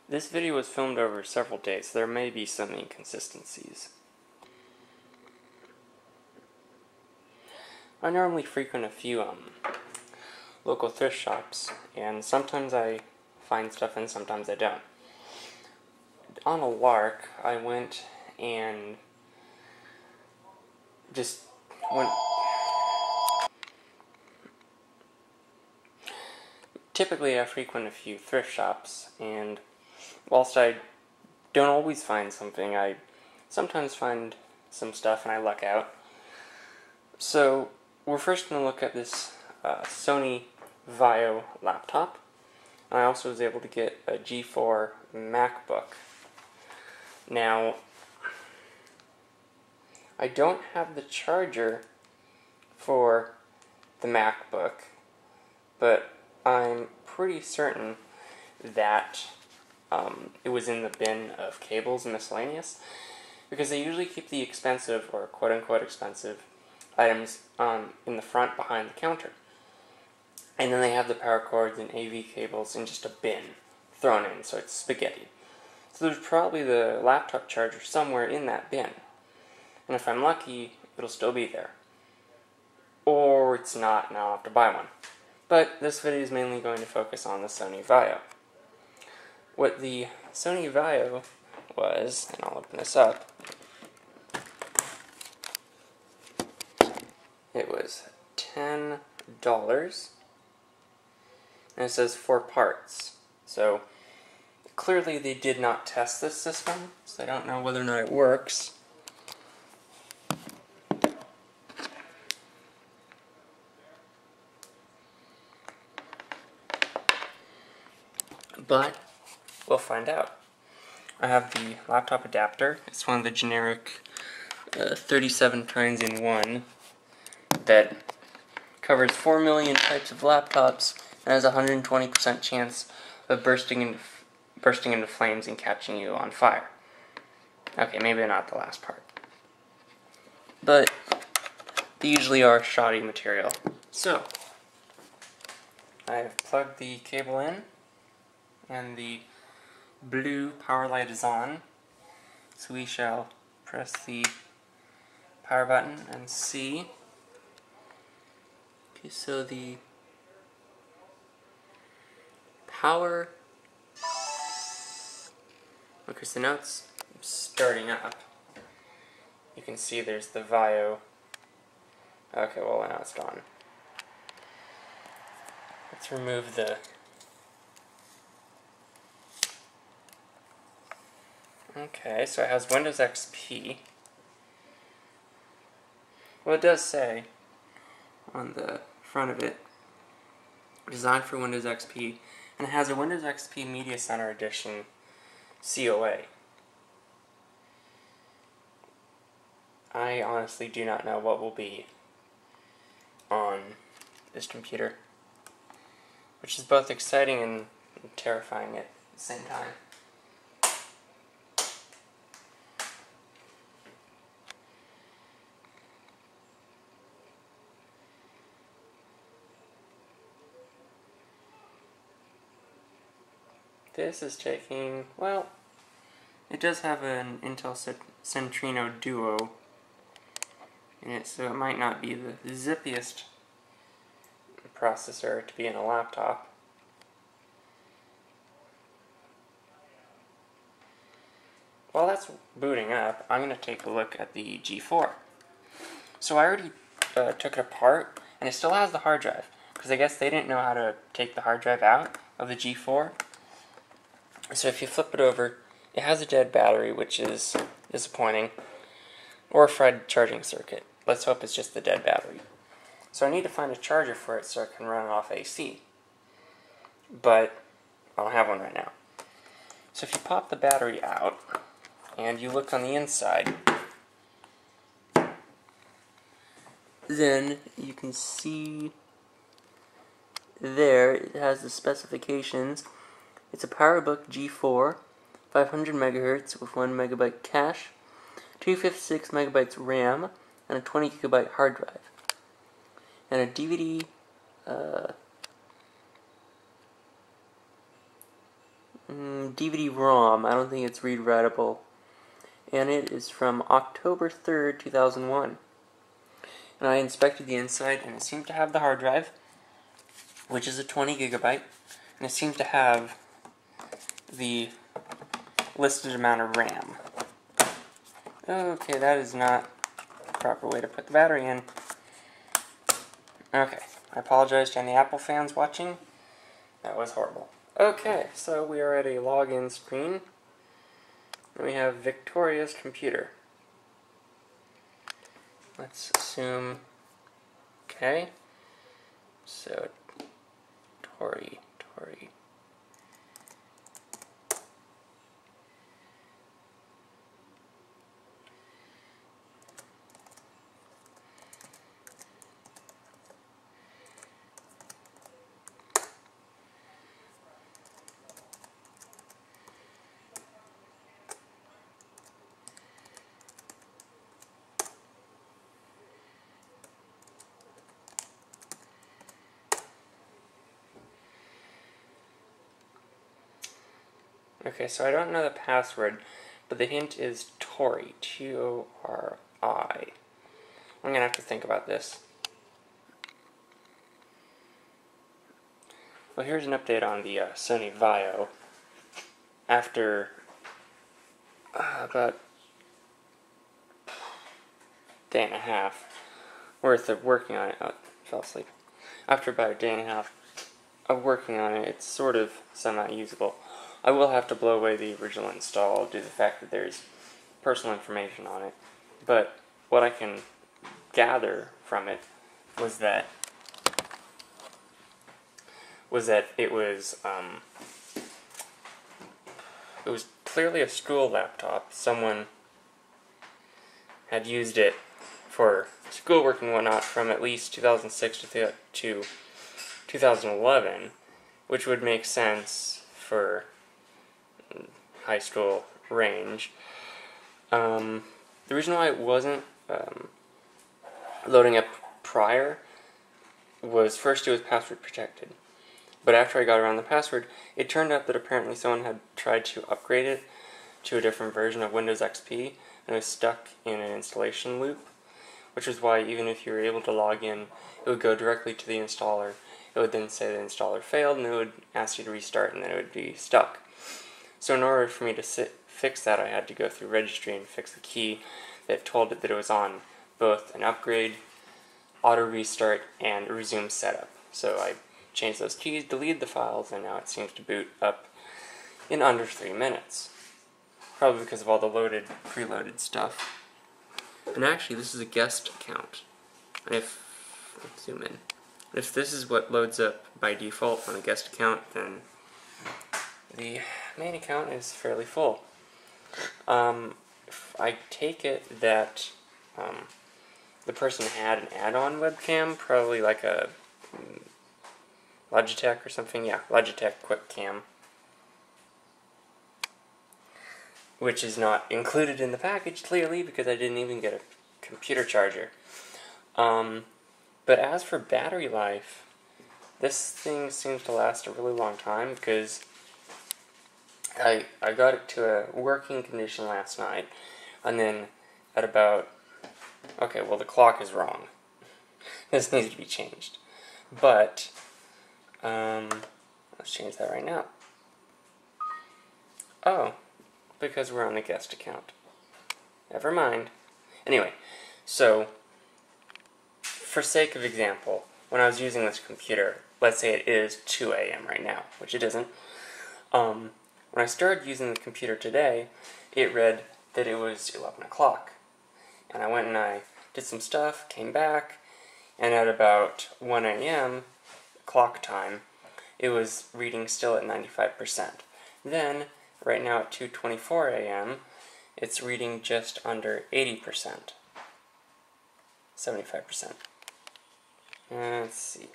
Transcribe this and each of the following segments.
This video was filmed over several days, so there may be some inconsistencies. I normally frequent a few local thrift shops, and sometimes I find stuff and sometimes I don't. On a lark, I went and just went... Typically I frequent a few thrift shops, and whilst I don't always find something, I sometimes find some stuff and I luck out. So we're first going to look at this Sony Vaio laptop. I also was able to get a G4 MacBook. Now, I don't have the charger for the MacBook, but I'm pretty certain that it was in the bin of cables and miscellaneous, because they usually keep the expensive, or quote-unquote expensive, items in the front behind the counter. And then they have the power cords and AV cables in just a bin thrown in, so it's spaghetti. So there's probably the laptop charger somewhere in that bin. And if I'm lucky, it'll still be there. Or it's not, and I'll have to buy one. But this video is mainly going to focus on the Sony Vaio. What the Sony Vaio was, and I'll open this up, it was $10, and it says 4 parts. So clearly they did not test this system, so I don't know whether or not it works. But we'll find out. I have the laptop adapter. It's one of the generic 37 3-in-1 that covers 4 million types of laptops and has a 120% chance of bursting into flames and catching you on fire. Okay, maybe not the last part. But they usually are shoddy material. So, I've plugged the cable in, and the blue power light is on. So we shall press the power button and see. Okay, so the power, because the note's starting up. You can see there's the Vaio. Okay, well now it's gone. Let's remove the... Okay, so it has Windows XP. Well, it does say on the front of it, designed for Windows XP, and it has a Windows XP Media Center Edition COA. I honestly do not know what will be on this computer, which is both exciting and terrifying at the same time. This is taking, well, it does have an Intel Centrino Duo in it, so it might not be the zippiest processor to be in a laptop. While that's booting up, I'm going to take a look at the G4. So I already took it apart, and it still has the hard drive, because I guess they didn't know how to take the hard drive out of the G4. So if you flip it over, it has a dead battery, which is disappointing, or a fried charging circuit. Let's hope it's just the dead battery. So I need to find a charger for it so I can run it off AC. But I don't have one right now. So if you pop the battery out, and you look on the inside, then you can see there it has the specifications. It's a PowerBook G4, 500 MHz with 1 MB cache, 256 MB RAM, and a 20 GB hard drive, and a DVD DVD-ROM. I don't think it's read-writable. And it is from October 3rd, 2001. And I inspected the inside, and it seemed to have the hard drive, which is a 20 gigabyte, and it seems to have the listed amount of RAM. Okay, that is not the proper way to put the battery in. Okay, I apologize to any Apple fans watching. That was horrible. Okay, so we are at a login screen. And we have Victoria's computer. Let's assume, okay, so Tori. Okay, so I don't know the password, but the hint is Tori, T-O-R-I. I'm gonna have to think about this. Well, here's an update on the Sony Vaio. After about a day and a half worth of working on it, fell asleep. After about a day and a half of working on it, it's sort of semi-usable. I will have to blow away the original install due to the fact that there's personal information on it. But what I can gather from it was that it was clearly a school laptop. Someone had used it for schoolwork and whatnot from at least 2006 to 2011, which would make sense for high school range. The reason why it wasn't loading up prior was, first, it was password protected. But after I got around the password, it turned out that apparently someone had tried to upgrade it to a different version of Windows XP and was stuck in an installation loop, which is why even if you were able to log in, it would go directly to the installer. It would then say the installer failed, and it would ask you to restart, and then it would be stuck. So in order for me to fix that, I had to go through registry and fix the key that told it that it was on both an upgrade, auto restart, and resume setup. So I changed those keys, deleted the files, and now it seems to boot up in under 3 minutes. Probably because of all the preloaded stuff. And actually, this is a guest account. Let's zoom in. If this is what loads up by default on a guest account, then the main account is fairly full. If I take it that the person had an add-on webcam, probably like a Logitech or something. Yeah, Logitech QuickCam, which is not included in the package, clearly, because I didn't even get a computer charger. But as for battery life, this thing seems to last a really long time, because I got it to a working condition last night, and then at about, okay, well, the clock is wrong. This needs to be changed. But let's change that right now. Oh, because we're on the guest account. Never mind. Anyway, so for sake of example, when I was using this computer, let's say it is 2 a.m. right now, which it isn't. When I started using the computer today, it read that it was 11 o'clock. And I went and I did some stuff, came back, and at about 1 a.m., clock time, it was reading still at 95%. Then, right now at 2:24 a.m., it's reading just under 80%. 75%. Let's see.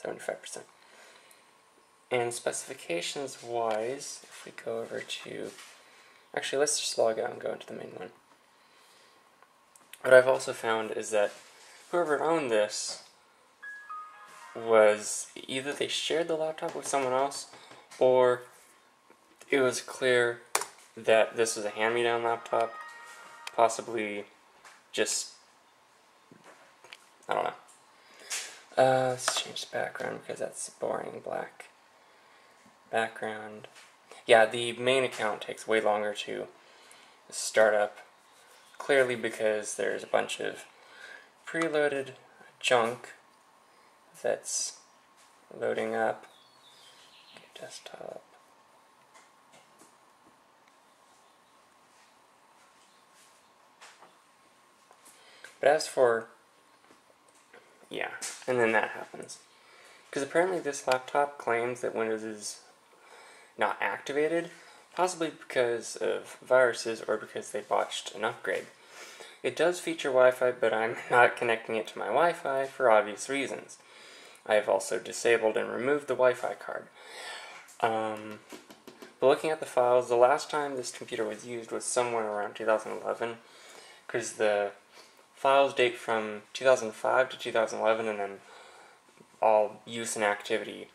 75%. And specifications-wise, if we go over to... Actually, let's just log out and go into the main one. What I've also found is that whoever owned this was either they shared the laptop with someone else, or it was clear that this was a hand-me-down laptop, possibly just, I don't know. Let's change the background because that's boring black background. Yeah, the main account takes way longer to start up, clearly because there's a bunch of preloaded junk that's loading up. Okay, desktop. But as for, yeah, and then that happens. Because apparently this laptop claims that Windows is not activated, possibly because of viruses or because they botched an upgrade. It does feature Wi-Fi, but I'm not connecting it to my Wi-Fi for obvious reasons. I have also disabled and removed the Wi-Fi card. But looking at the files, the last time this computer was used was somewhere around 2011, because the files date from 2005 to 2011, and then all use and activity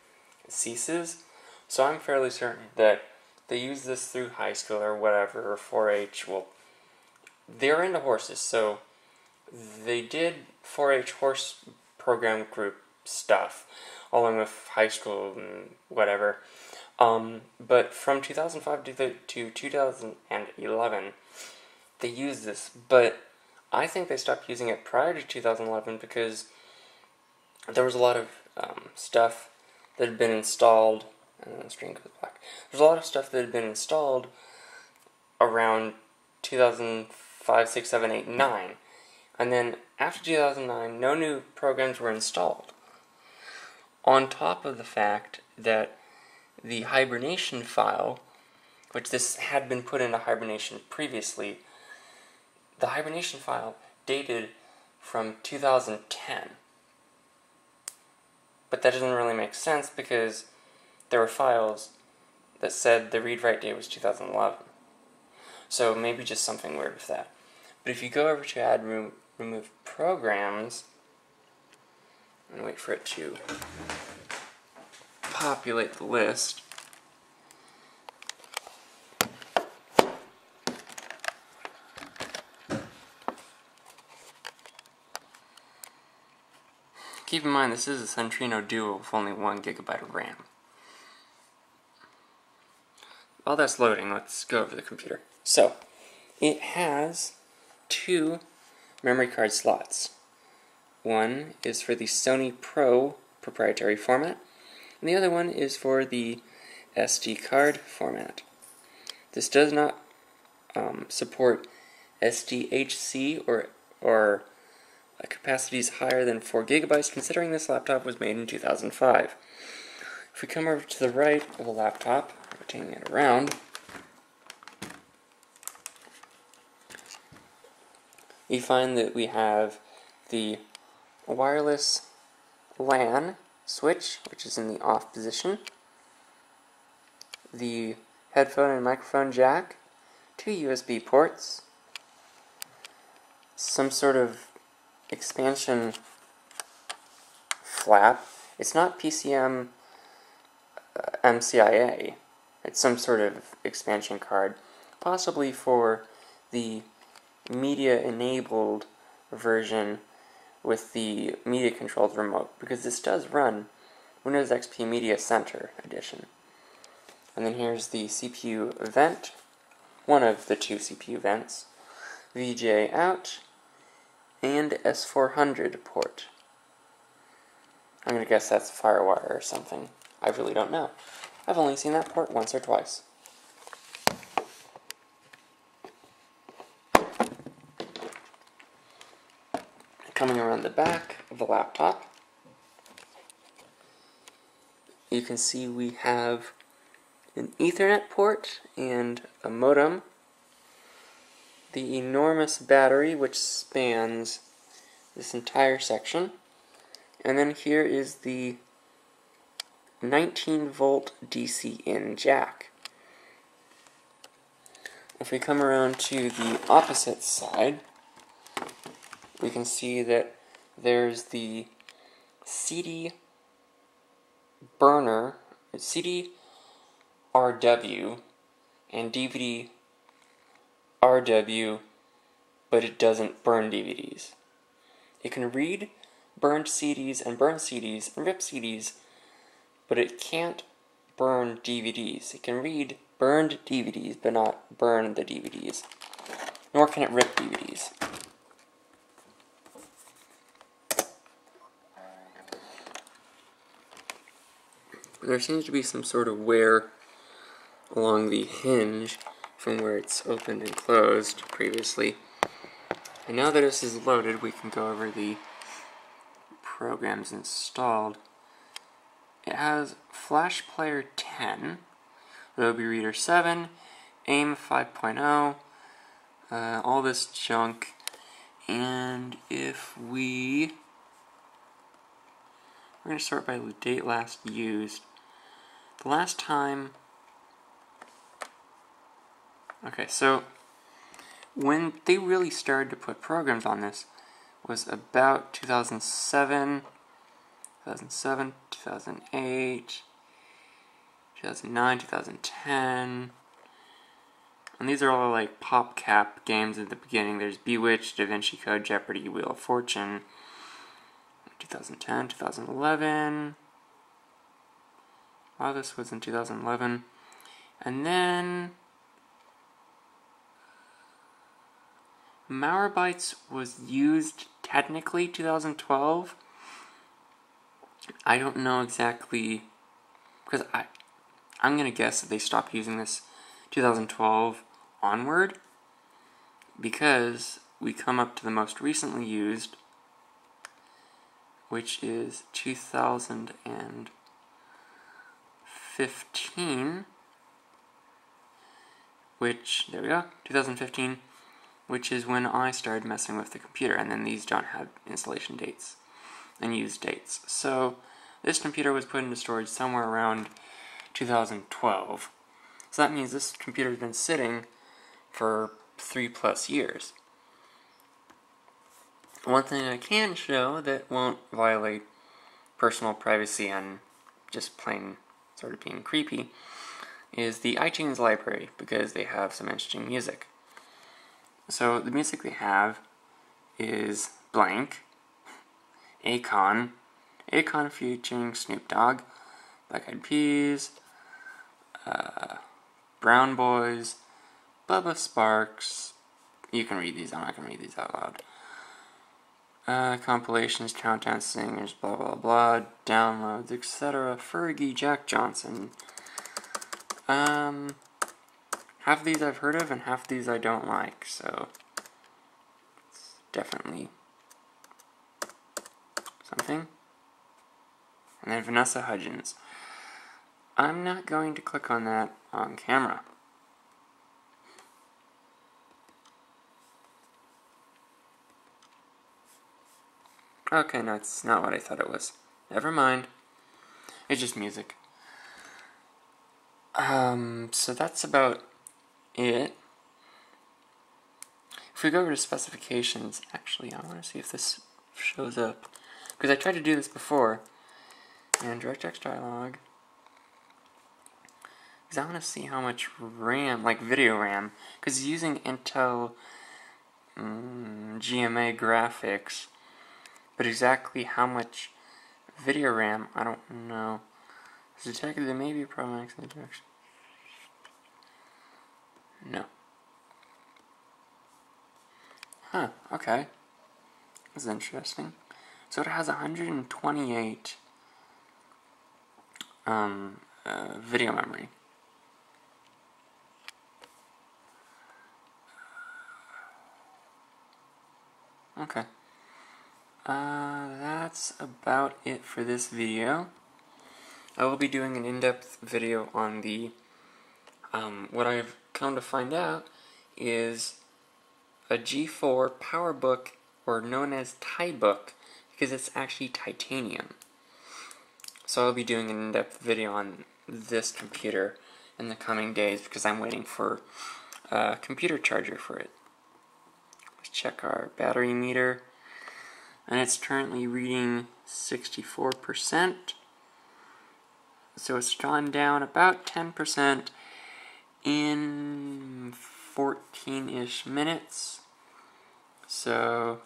ceases. So I'm fairly certain that they use this through high school or whatever, or 4-H. Well, they're into horses, so they did 4-H horse program group stuff, along with high school and whatever. But from 2005 to 2011, they used this, but I think they stopped using it prior to 2011 because there was a lot of stuff that had been installed, and then the screen goes black. There's a lot of stuff that had been installed around 2005, 6, 7, 8, 9. And then after 2009, no new programs were installed. On top of the fact that the hibernation file, which this had been put into hibernation previously, the hibernation file dated from 2010. But that doesn't really make sense because there were files that said the read-write date was 2011. So maybe just something weird with that. But if you go over to add remove programs, and wait for it to populate the list, keep in mind this is a Centrino Duo with only 1 GB of RAM. While that's loading, let's go over the computer. So, it has 2 memory card slots. One is for the Sony Pro proprietary format, and the other one is for the SD card format. This does not support SDHC or capacities higher than 4 GB, considering this laptop was made in 2005. If we come over to the right of the laptop, rotating it around, you find that we have the wireless LAN switch, which is in the off position, the headphone and microphone jack, 2 USB ports, some sort of expansion flap. It's not PCM MCIA. It's some sort of expansion card, possibly for the media-enabled version with the media-controlled remote, because this does run Windows XP Media Center Edition. And then here's the CPU vent, one of the 2 CPU vents, VGA out, and S400 port. I'm going to guess that's FireWire or something. I really don't know. I've only seen that port once or twice. Coming around the back of the laptop, you can see we have an Ethernet port and a modem, the enormous battery which spans this entire section, and then here is the 19-volt DC-in jack. If we come around to the opposite side, we can see that there's the CD burner, it's CD RW and DVD RW, but it doesn't burn DVDs. It can read burned CDs and burn CDs and rip CDs, but it can't burn DVDs. It can read burned DVDs, but not burn the DVDs. Nor can it rip DVDs. There seems to be some sort of wear along the hinge from where it's opened and closed previously. And now that this is loaded, we can go over the programs installed. It has Flash Player 10, Adobe Reader 7, AIM 5.0, all this junk. And if we're going to sort by the date last used. The last time... Okay, so when they really started to put programs on this was about 2007, 2008, 2009, 2010. And these are all like PopCap games at the beginning. There's Bewitched, Da Vinci Code, Jeopardy, Wheel of Fortune. 2010, 2011. Wow, this was in 2011. And then Malwarebytes was used technically 2012. I don't know exactly, because I'm going to guess that they stopped using this 2012 onward, because we come up to the most recently used, which is 2015, which, there we go, 2015, which is when I started messing with the computer, and then these don't have installation dates and use dates. So this computer was put into storage somewhere around 2012. So that means this computer's been sitting for 3+ years. One thing I can show that won't violate personal privacy and just plain sort of being creepy is the iTunes library, because they have some interesting music. So the music they have is blank, Akon featuring Snoop Dogg, Black Eyed Peas, Brown Boys, Bubba Sparks. You can read these, I'm not going to read these out loud. Compilations, countdown singers, blah blah blah, downloads, etc. Fergie, Jack Johnson. Half of these I've heard of, and half of these I don't like, so it's definitely something. And then Vanessa Hudgens. I'm not going to click on that on camera. Okay, no, it's not what I thought it was. Never mind. It's just music. So that's about it. If we go over to specifications, actually, I want to see if this shows up. Because I tried to do this before. And DirectX dialog. Because I want to see how much RAM, like video RAM, because using Intel GMA graphics, but exactly how much video RAM, I don't know. It's detected there may be a problem in the direction. No. Huh, okay. That's interesting. So it has 128 video memory. Okay. That's about it for this video. I will be doing an in-depth video on the, what I've come to find out is a G4 PowerBook, or known as Tibook, because it's actually titanium. So I'll be doing an in-depth video on this computer in the coming days, because I'm waiting for a computer charger for it. Let's check our battery meter, and it's currently reading 64%. So it's gone down about 10% in 14-ish minutes. So,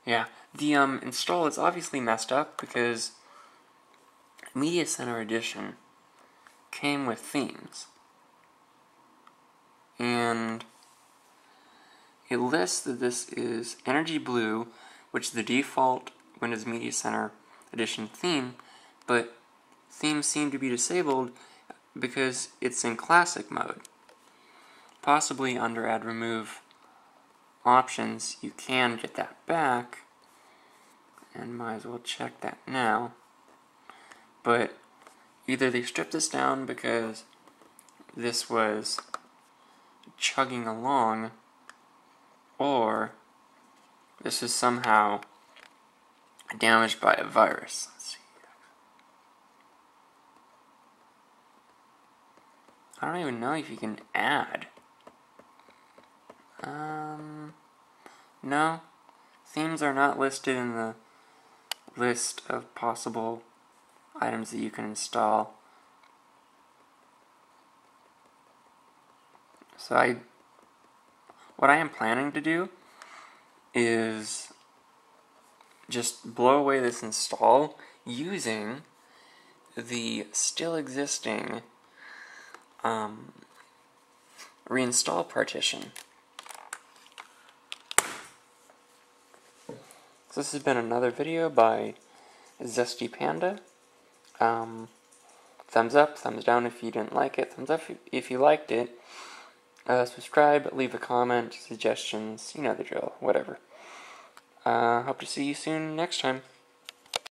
yeah. The install is obviously messed up because Media Center Edition came with themes. And it lists that this is Energy Blue, which is the default Windows Media Center Edition theme, but themes seem to be disabled because it's in classic mode. Possibly under Add Remove options, you can get that back, and might as well check that now. But either they stripped this down because this was chugging along, or this is somehow damaged by a virus. Let's see. I don't even know if you can add. No. Themes are not listed in the list of possible items that you can install. So what I am planning to do is just blow away this install using the still existing reinstall partition. So this has been another video by Zesty Panda. Thumbs up, thumbs down if you didn't like it, thumbs up if you liked it. Subscribe, leave a comment, suggestions, you know the drill, whatever. Hope to see you soon next time.